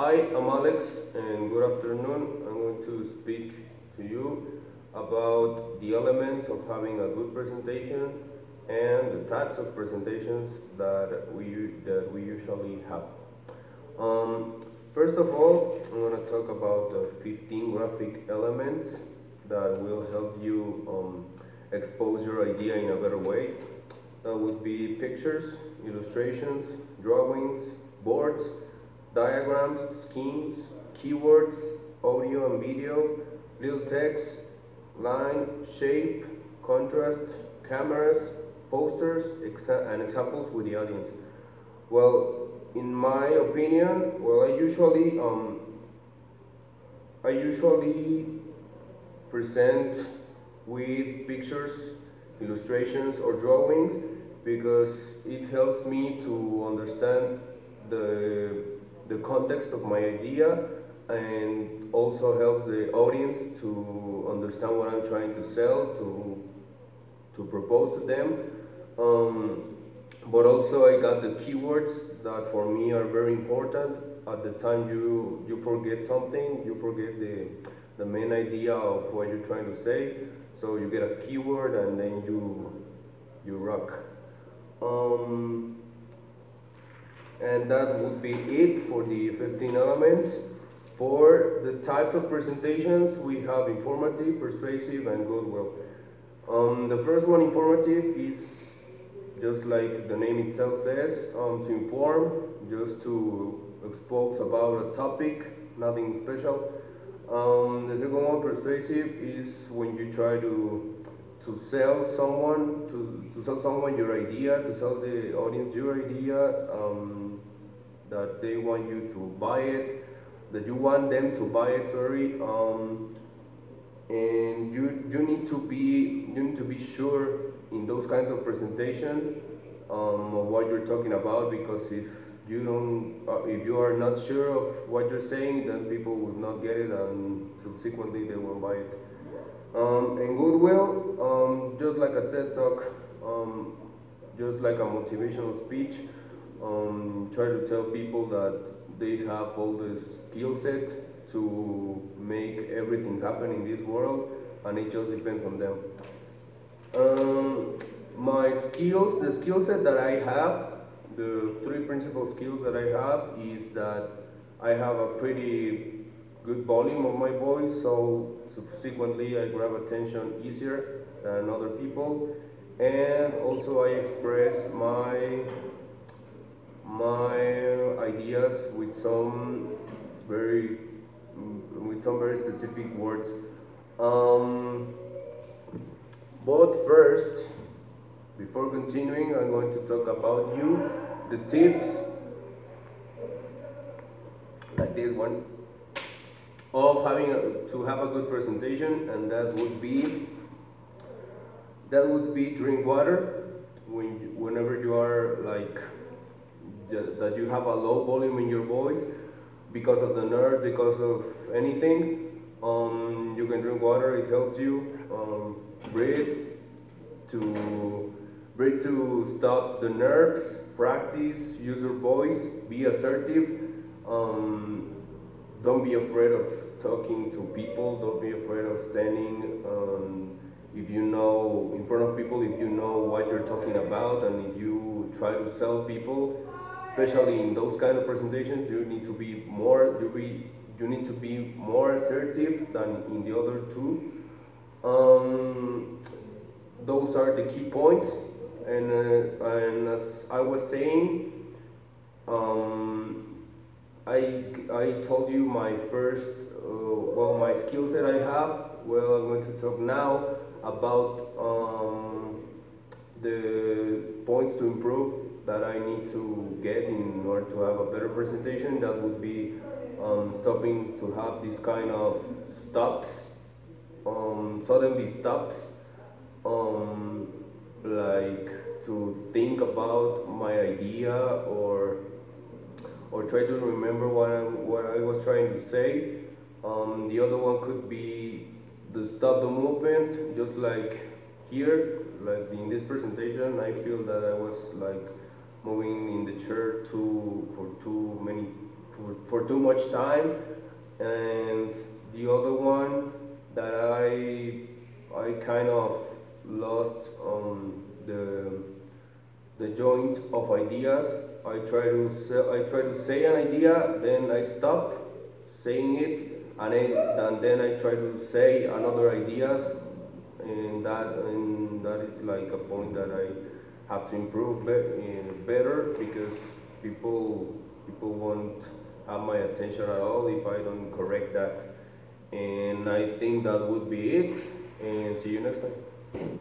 Hi, I'm Alex, and good afternoon. I'm going to speak to you about the elements of having a good presentation and the types of presentations that we usually have. First of all, I'm going to talk about the 15 graphic elements that will help you expose your idea in a better way. That would be pictures, illustrations, drawings, boards, diagrams, schemes, keywords, audio and video, little text, line, shape, contrast, cameras, posters, and examples with the audience. Well, in my opinion, I usually present with pictures, illustrations, or drawings because it helps me to understand the context of my idea, and also helps the audience to understand what I'm trying to sell, to propose to them. But also I got the keywords that for me are very important. At the time you forget something, you forget the main idea of what you're trying to say. So you get a keyword and then you rock. And that would be it for the 15 elements. For the types of presentations, we have informative, persuasive, and goodwill. The first one, informative, is just like the name itself says, to inform, just to expose about a topic, nothing special. The second one, persuasive, is when you try to sell someone, to sell someone your idea, to sell the audience your idea, that they want you to buy it, that you want them to buy it, sorry. And you need to be sure in those kinds of presentation of what you're talking about, because if you are not sure of what you're saying, then people will not get it, and subsequently they won't buy it. And goodwill, just like a TED talk, just like a motivational speech, try to tell people that they have all the skill set to make everything happen in this world, and it just depends on them. My skills, the skill set that I have, the three principal skills that I have is that I have a pretty good volume of my voice, so subsequently I grab attention easier than other people, and also I express my ideas with some very specific words. But first, before continuing, I'm going to talk about the tips, like this one, of to have a good presentation, and that would be drink water whenever you are like that you have a low volume in your voice because of the nerve, because of anything. You can drink water. It helps you breathe to stop the nerves. Practice, use your voice, be assertive. Don't be afraid of talking to people. Don't be afraid of standing if you know in front of people, if you know what you're talking about, and if you try to sell people, especially in those kind of presentations, you need to be more assertive than in the other two. Those are the key points, and as I was saying, I told you my first my skills that I have. Well, I'm going to talk now about the points to improve that I need to get in order to have a better presentation. That would be stopping to have this kind of stops, suddenly stops, like to think about my idea, or try to remember what I was trying to say. The other one could be the stop the movement, just like here, like in this presentation. I feel that I was like moving in the chair for for too much time. And the other one that I kind of lost the joint of ideas. I try to say an idea, then I stop saying it, and then I try to say another ideas, and that is like a point that I have to improve better, because people won't have my attention at all if I don't correct that. And I think that would be it, and see you next time.